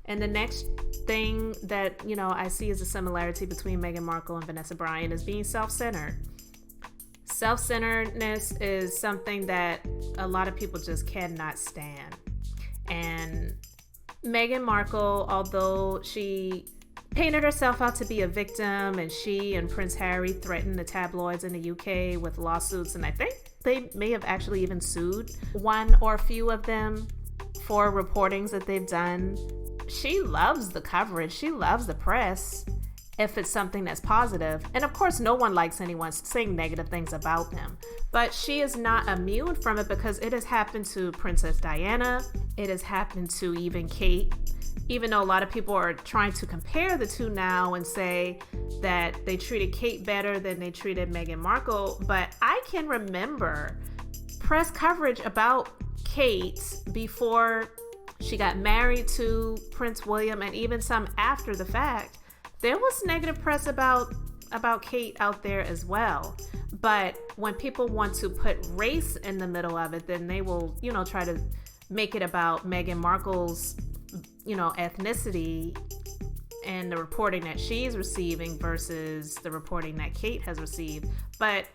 And the next thing that, I see as a similarity between Meghan Markle and Vanessa Bryant is being self-centered. Self-centeredness is something that a lot of people just cannot stand. And Meghan Markle, although she painted herself out to be a victim, and she and Prince Harry threatened the tabloids in the UK with lawsuits, and I think they may have actually even sued one or a few of them for reportings that they've done. She loves the coverage. She loves the press if it's something that's positive. And of course, no one likes anyone saying negative things about them. But she is not immune from it, because it has happened to Princess Diana. It has happened to even Kate. Even though a lot of people are trying to compare the two now and say that they treated Kate better than they treated Meghan Markle. But I can remember press coverage about Kate before she got married to Prince William, and even some after the fact. There was negative press about Kate out there as well. But when people want to put race in the middle of it, then they will, try to make it about Meghan Markle's, ethnicity and the reporting that she's receiving versus the reporting that Kate has received. But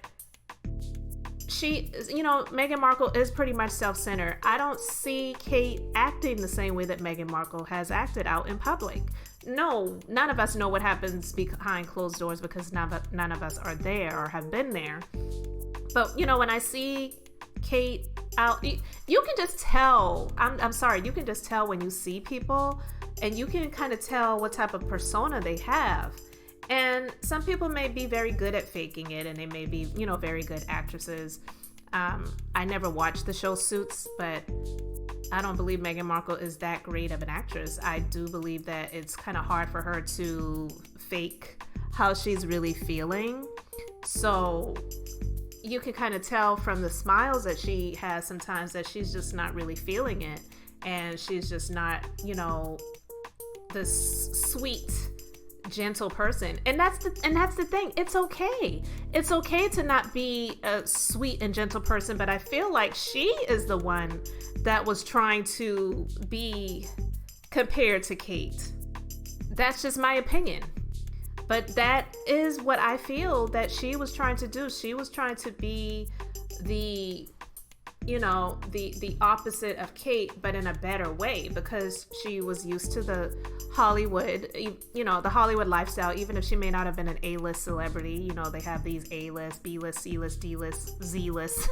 she, Meghan Markle is pretty much self-centered. I don't see Kate acting the same way that Meghan Markle has acted out in public. No, none of us know what happens behind closed doors, because none of us are there or have been there. But, when I see Kate out, you can just tell, I'm sorry, you can just tell when you see people, and you can kind of tell what type of persona they have. And some people may be very good at faking it, and they may be, very good actresses. I never watched the show Suits, but I don't believe Meghan Markle is that great of an actress. I do believe that it's kind of hard for her to fake how she's really feeling. So you can kind of tell from the smiles that she has sometimes that she's just not really feeling it. And she's just not, this sweet, gentle person. And that's the thing. It's okay. It's okay to not be a sweet and gentle person, but I feel like she is the one that was trying to be compared to Kate. That's just my opinion. But that is what I feel that she was trying to do. She was trying to be the opposite of Kate, but in a better way, because she was used to the Hollywood, the Hollywood lifestyle. Even if she may not have been an A-list celebrity, they have these A-list, B-list, C-list, D-list, Z-list,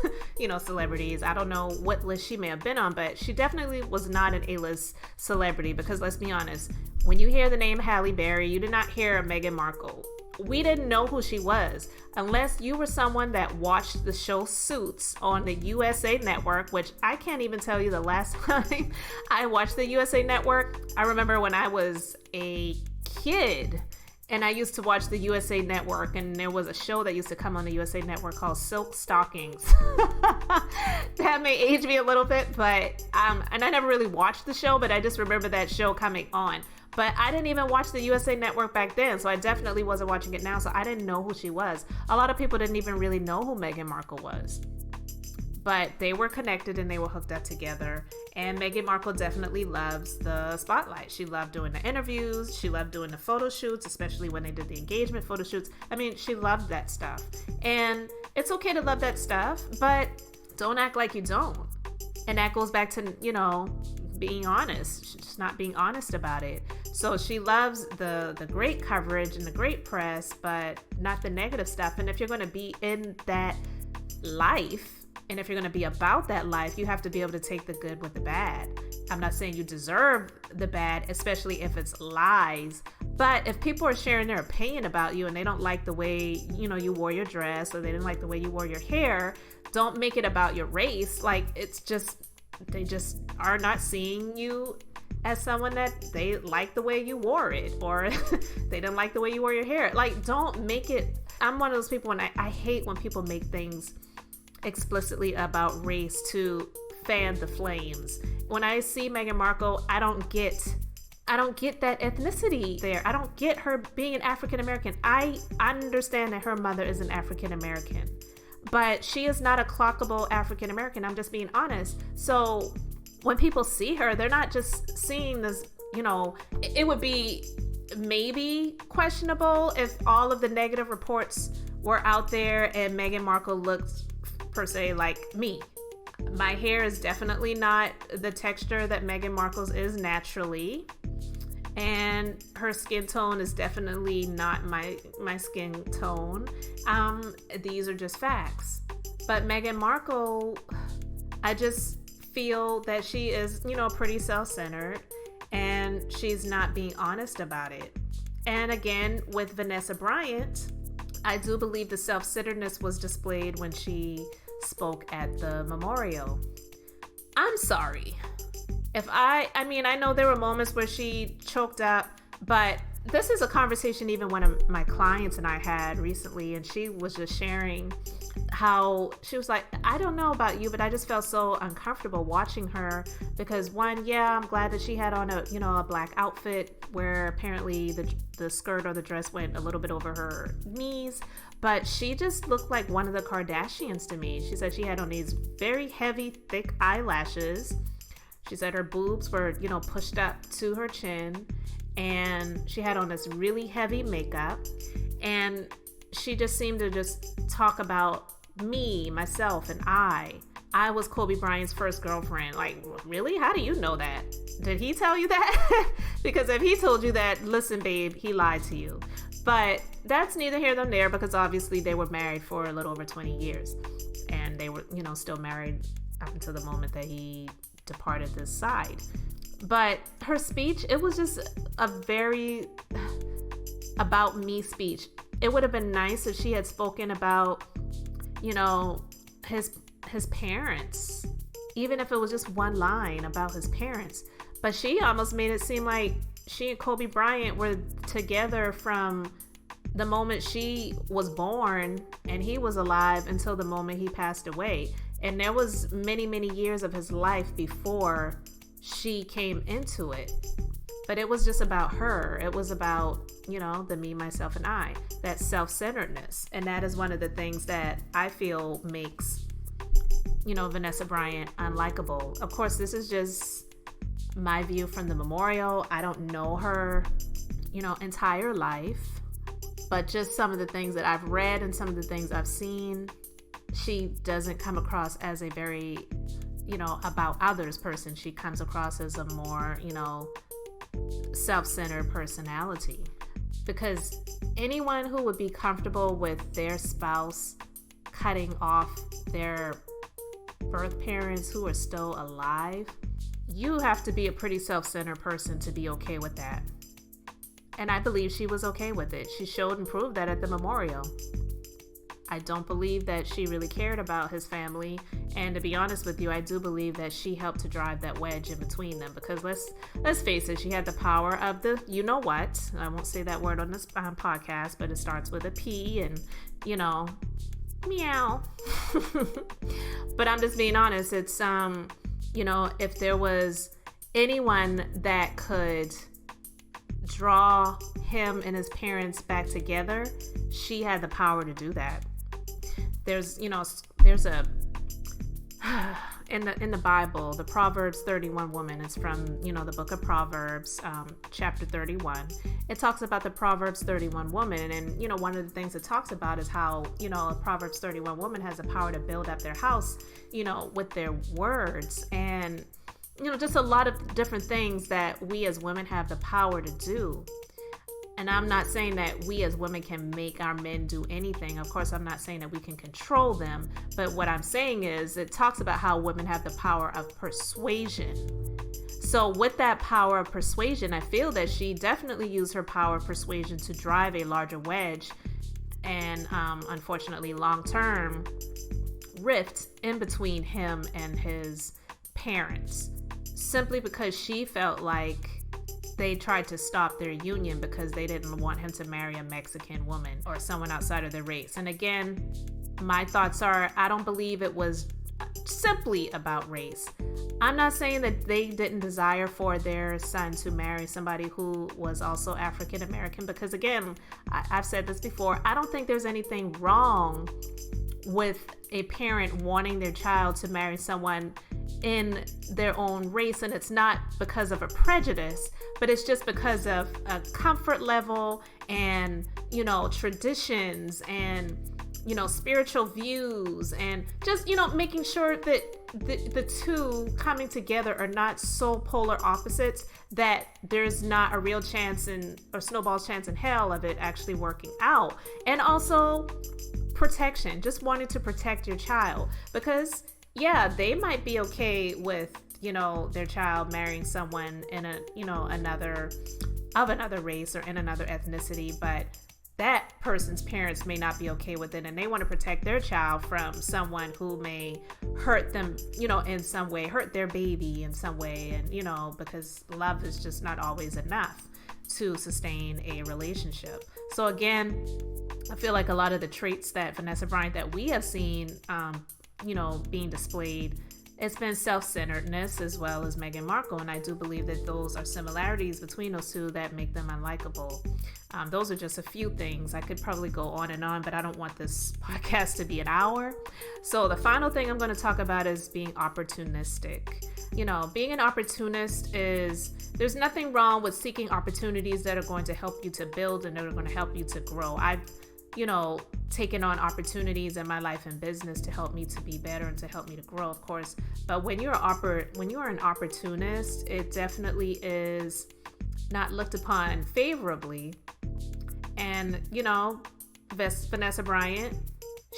celebrities. I don't know what list she may have been on, but she definitely was not an A-list celebrity, because let's be honest, when you hear the name Halle Berry, you did not hear Meghan Markle. We didn't know who she was unless you were someone that watched the show Suits on the USA Network, which I can't even tell you the last time I watched the USA Network. I remember when I was a kid and I used to watch the USA Network, and there was a show that used to come on the USA Network called Silk Stockings. That may age me a little bit, but and I never really watched the show, but I just remember that show coming on. But I didn't even watch the USA Network back then, so I definitely wasn't watching it now, so I didn't know who she was. A lot of people didn't even really know who Meghan Markle was. But they were connected and they were hooked up together. And Meghan Markle definitely loves the spotlight. She loved doing the interviews. She loved doing the photo shoots, especially when they did the engagement photo shoots. I mean, she loved that stuff. And it's okay to love that stuff, but don't act like you don't. And that goes back to, being honest. She's just not being honest about it. So she loves the great coverage and the great press, but not the negative stuff. And if you're going to be in that life, and if you're going to be about that life, you have to be able to take the good with the bad. I'm not saying you deserve the bad, especially if it's lies. But if people are sharing their opinion about you and they don't like the way, you wore your dress, or they didn't like the way you wore your hair, don't make it about your race. Like, it's just, they just are not seeing you as someone that they like the way you wore it, or they didn't like the way you wore your hair. Like, don't make it. I'm one of those people, and I hate when people make things explicitly about race to fan the flames. When I see Meghan Markle, I don't get that ethnicity there. I don't get her being an African American. I understand that her mother is an African American, but she is not a clockable African American. I'm just being honest. So when people see her, they're not just seeing this it would be maybe questionable if all of the negative reports were out there and Meghan Markle looked per se like me. My hair is definitely not the texture that Meghan Markle's is naturally, and her skin tone is definitely not my skin tone. These are just facts. But Meghan Markle, I just feel that she is, pretty self-centered, and she's not being honest about it. And again, with Vanessa Bryant, I do believe the self-centeredness was displayed when she spoke at the memorial. I'm sorry. I know there were moments where she choked up, but this is a conversation even one of my clients and I had recently, and she was just sharing how she was like, I don't know about you, but I just felt so uncomfortable watching her because one, yeah, I'm glad that she had on a black outfit where apparently the skirt or the dress went a little bit over her knees, but she just looked like one of the Kardashians to me. She said she had on these very heavy, thick eyelashes. She said her boobs were, pushed up to her chin, and she had on this really heavy makeup, and she just seemed to just talk about me, myself, and I was Kobe Bryant's first girlfriend. Like, really? How do you know that? Did he tell you that? Because if he told you that, listen, babe, he lied to you. But that's neither here nor there, because obviously they were married for a little over 20 years, and they were, still married up until the moment that he departed this side. But her speech, it was just a very about me speech. It would have been nice if she had spoken about, his parents, even if it was just one line about his parents. But she almost made it seem like she and Kobe Bryant were together from the moment she was born and he was alive until the moment he passed away. And there was many, many years of his life before she came into it. But it was just about her. It was about, the me, myself, and I, that self-centeredness. And that is one of the things that I feel makes, Vanessa Bryant unlikable. Of course, this is just my view from the memorial. I don't know her, entire life, but just some of the things that I've read and some of the things I've seen, she doesn't come across as a very, about others person. She comes across as a more, self-centered personality, because anyone who would be comfortable with their spouse cutting off their birth parents who are still alive, you have to be a pretty self-centered person to be okay with that. And I believe she was okay with it. She showed and proved that at the memorial. I don't believe that she really cared about his family, and to be honest with you, I do believe that she helped to drive that wedge in between them, because let's face it, she had the power of the you-know-what. I won't say that word on this podcast, but it starts with a P and, meow. But I'm just being honest. It's, if there was anyone that could draw him and his parents back together, she had the power to do that. There's a in the Bible, the Proverbs 31 woman is from, the book of Proverbs, chapter 31. It talks about the Proverbs 31 woman. And, one of the things it talks about is how, a Proverbs 31 woman has the power to build up their house, with their words. And, just a lot of different things that we as women have the power to do. And I'm not saying that we as women can make our men do anything. Of course, I'm not saying that we can control them. But what I'm saying is it talks about how women have the power of persuasion. So with that power of persuasion, I feel that she definitely used her power of persuasion to drive a larger wedge and, unfortunately, long-term rift in between him and his parents, simply because she felt like they tried to stop their union because they didn't want him to marry a Mexican woman or someone outside of their race. And again, my thoughts are, I don't believe it was simply about race. I'm not saying that they didn't desire for their son to marry somebody who was also African American, because again, I've said this before, I don't think there's anything wrong with a parent wanting their child to marry someone in their own race, and it's not because of a prejudice, but it's just because of a comfort level and, you know, traditions and, you know, spiritual views, and just, you know, making sure that the two coming together are not so polar opposites that there's not a real chance or snowball's chance in hell of it actually working out. And also protection, just wanting to protect your child, because yeah, they might be okay with, you know, their child marrying someone in a, you know, another race or in another ethnicity, but that person's parents may not be okay with it, and they want to protect their child from someone who may hurt them, you know, in some way, hurt their baby in some way. And, you know, because love is just not always enough to sustain a relationship. So again, I feel like a lot of the traits that Vanessa Bryant that we have seen, you know, being displayed, it's been self-centeredness as well as Meghan Markle. And I do believe that those are similarities between those two that make them unlikable. Those are just a few things. I could probably go on and on, but I don't want this podcast to be an hour. So the final thing I'm going to talk about is being opportunistic. You know, being an opportunist there's nothing wrong with seeking opportunities that are going to help you to build and that are going to help you to grow. I've, you know, taken on opportunities in my life and business to help me to be better and to help me to grow, of course. But when you're an opportunist, it definitely is not looked upon favorably. And, you know, Vanessa Bryant,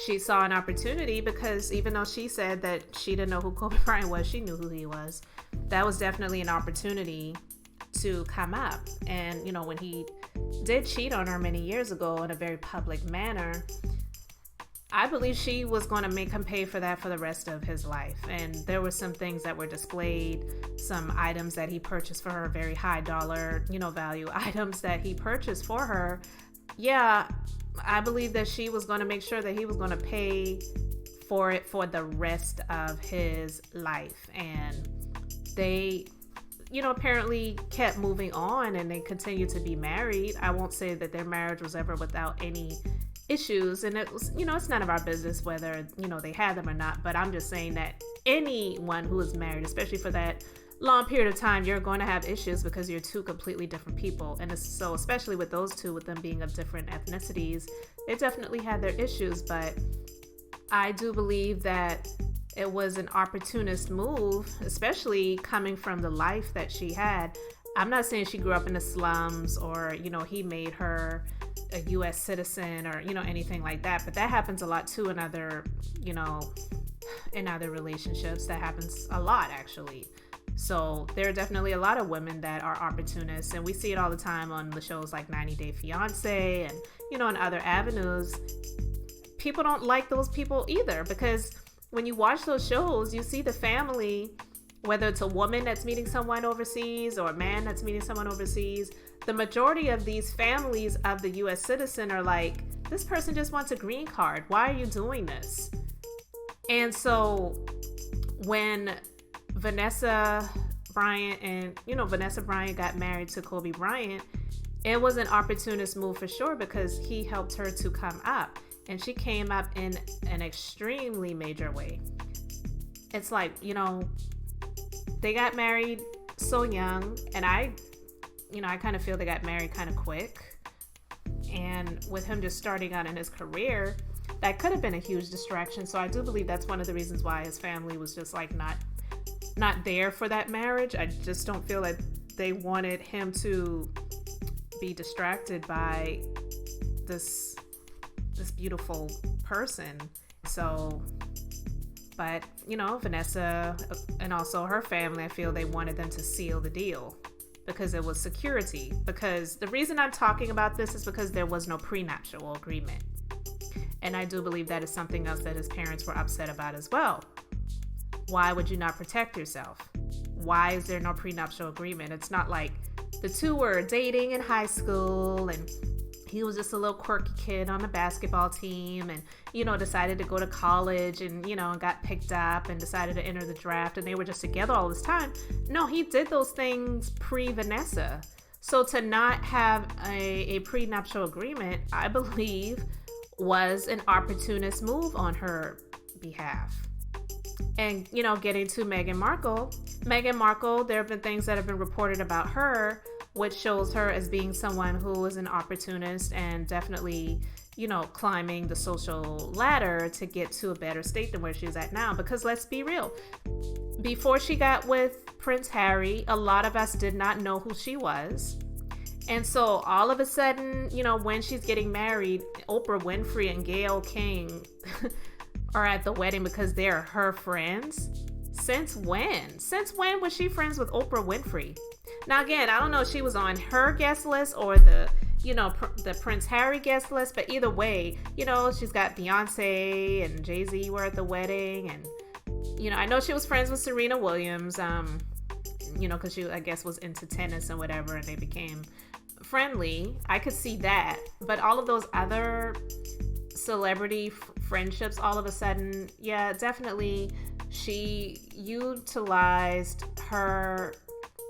she saw an opportunity, because even though she said that she didn't know who Kobe Bryant was, she knew who he was. That was definitely an opportunity to come up. And, you know, when he did cheat on her many years ago in a very public manner, I believe she was going to make him pay for that for the rest of his life. And there were some things that were displayed, some items that he purchased for her, very high dollar, you know, value items that he purchased for her. Yeah, I believe that she was going to make sure that he was going to pay for it for the rest of his life. And they, you know, apparently kept moving on, and they continued to be married. I won't say that their marriage was ever without any issues, and it was, you know, it's none of our business whether, you know, they had them or not, but I'm just saying that anyone who is married, especially for that long period of time, you're going to have issues because you're two completely different people. And so especially with those two, with them being of different ethnicities, they definitely had their issues. But I do believe that it was an opportunist move, especially coming from the life that she had. I'm not saying she grew up in the slums or, you know, he made her a U.S. citizen or, you know, anything like that. But that happens a lot too in other, you know, in other relationships. That happens a lot, actually. So there are definitely a lot of women that are opportunists, and we see it all the time on the shows like 90 Day Fiance and, you know, on other avenues. People don't like those people either, because when you watch those shows, you see the family, whether it's a woman that's meeting someone overseas or a man that's meeting someone overseas, the majority of these families of the U.S. citizen are like, this person just wants a green card. Why are you doing this? And so when Vanessa Bryant got married to Kobe Bryant, it was an opportunist move for sure, because he helped her to come up, and she came up in an extremely major way. It's like, you know, they got married so young, and I kind of feel they got married kind of quick. And with him just starting out in his career, that could have been a huge distraction. So I do believe that's one of the reasons why his family was just like not there for that marriage. I just don't feel like they wanted him to be distracted by this beautiful person. So, but, you know, Vanessa and also her family, I feel they wanted them to seal the deal because it was security. Because the reason I'm talking about this is because there was no prenuptial agreement. And I do believe that is something else that his parents were upset about as well. Why would you not protect yourself? Why is there no prenuptial agreement? It's not like the two were dating in high school and he was just a little quirky kid on the basketball team and, you know, decided to go to college and, you know, got picked up and decided to enter the draft and they were just together all this time. No, he did those things pre-Vanessa. So to not have a prenuptial agreement, I believe, was an opportunist move on her behalf. And, getting to Meghan Markle, there have been things that have been reported about her, which shows her as being someone who is an opportunist and definitely, climbing the social ladder to get to a better state than where she's at now. Because let's be real, before she got with Prince Harry, a lot of us did not know who she was. And so all of a sudden, when she's getting married, Oprah Winfrey and Gayle King are at the wedding because they're her friends. Since when? Since when was she friends with Oprah Winfrey? Now, again, I don't know if she was on her guest list or the Prince Harry guest list, but either way, she's got Beyonce and Jay-Z were at the wedding. And, I know she was friends with Serena Williams, because she, I guess, was into tennis and whatever, and they became friendly. I could see that. But all of those other celebrity friendships, all of a sudden, yeah, definitely she utilized her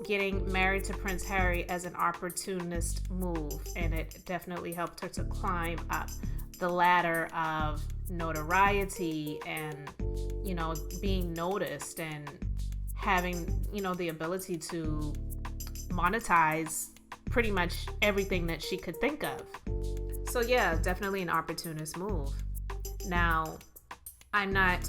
getting married to Prince Harry as an opportunist move, and it definitely helped her to climb up the ladder of notoriety and, being noticed and having, the ability to monetize pretty much everything that she could think of. So yeah, definitely an opportunist move. Now, I'm not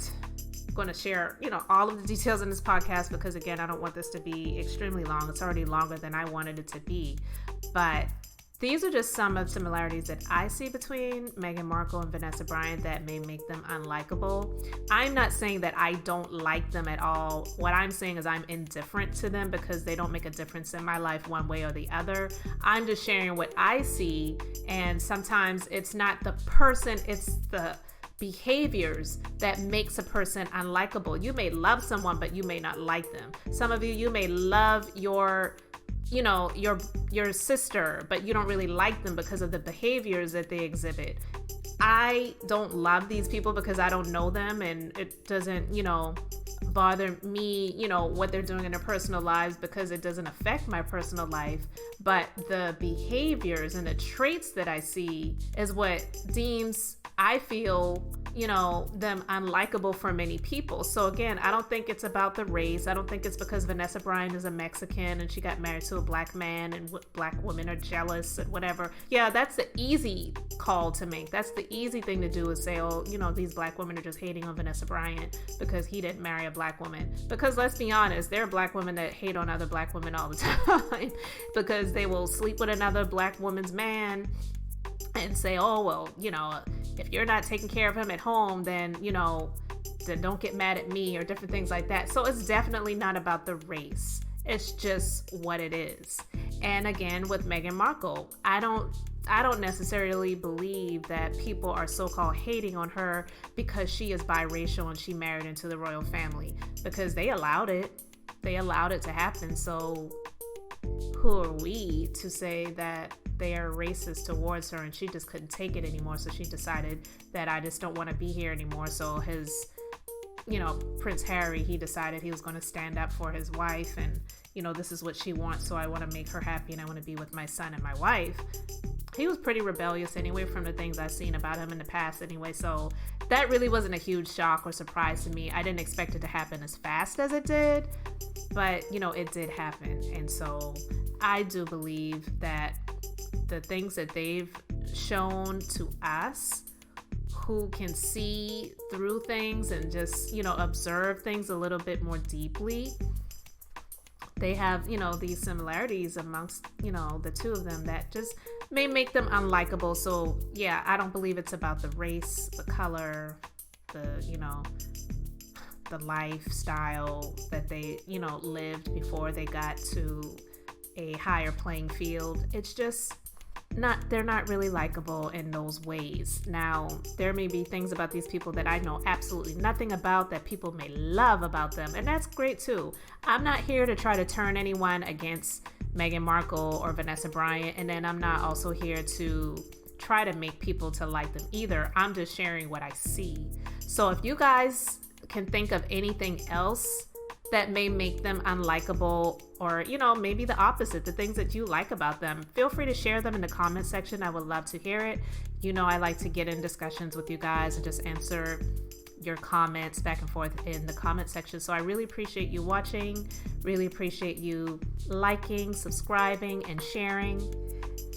going to share, all of the details in this podcast because, again, I don't want this to be extremely long. It's already longer than I wanted it to be. But these are just some of the similarities that I see between Meghan Markle and Vanessa Bryant that may make them unlikable. I'm not saying that I don't like them at all. What I'm saying is I'm indifferent to them because they don't make a difference in my life one way or the other. I'm just sharing what I see, and sometimes it's not the person, it's the behaviors that makes a person unlikable. You may love someone, but you may not like them. Some of you may love your sister, but you don't really like them because of the behaviors that they exhibit. I don't love these people because I don't know them, and it doesn't, bother me, what they're doing in their personal lives because it doesn't affect my personal life. But the behaviors and the traits that I see is what deems, I feel, them unlikable for many people. So again, I don't think it's about the race. I don't think it's because Vanessa Bryant is a Mexican and she got married to a black man and black women are jealous and whatever. Yeah, that's the easy call to make. That's the easy thing to do, is say, oh, these black women are just hating on Vanessa Bryant because he didn't marry a black woman. Because let's be honest, there are black women that hate on other black women all the time because they will sleep with another black woman's man and say, oh, well, if you're not taking care of him at home, then don't get mad at me, or different things like that. So it's definitely not about the race. It's just what it is. And again, with Meghan Markle, I don't necessarily believe that people are so-called hating on her because she is biracial and she married into the royal family, because they allowed it. They allowed it to happen. So who are we to say that they are racist towards her and she just couldn't take it anymore? So she decided that I just don't want to be here anymore. So his, Prince Harry, he decided he was going to stand up for his wife, and, this is what she wants. So I want to make her happy and I want to be with my son and my wife. He was pretty rebellious anyway from the things I've seen about him in the past anyway. So that really wasn't a huge shock or surprise to me. I didn't expect it to happen as fast as it did, but it did happen. And so I do believe that the things that they've shown to us who can see through things and just, observe things a little bit more deeply, they have, these similarities amongst, the two of them that just may make them unlikable. So yeah, I don't believe it's about the race, the color, the lifestyle that they, lived before they got to a higher playing field. It's just they're not really likable in those ways. Now, there may be things about these people that I know absolutely nothing about that people may love about them, and that's great too. I'm not here to try to turn anyone against Meghan Markle or Vanessa Bryant, and then I'm not also here to try to make people to like them either. I'm just sharing what I see. So if you guys can think of anything else that may make them unlikable, or, you know, maybe the opposite, the things that you like about them. Feel free to share them in the comment section. I would love to hear it. You know, I like to get in discussions with you guys and just answer your comments back and forth in the comment section. So I really appreciate you watching, really appreciate you liking, subscribing, and sharing.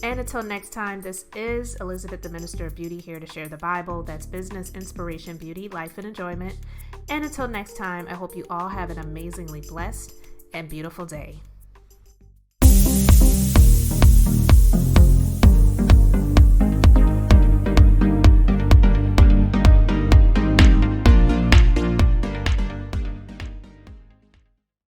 And until next time, this is Elizabeth, the Minister of Beauty, here to share the Bible. That's business, inspiration, beauty, life, and enjoyment. And until next time, I hope you all have an amazingly blessed and beautiful day.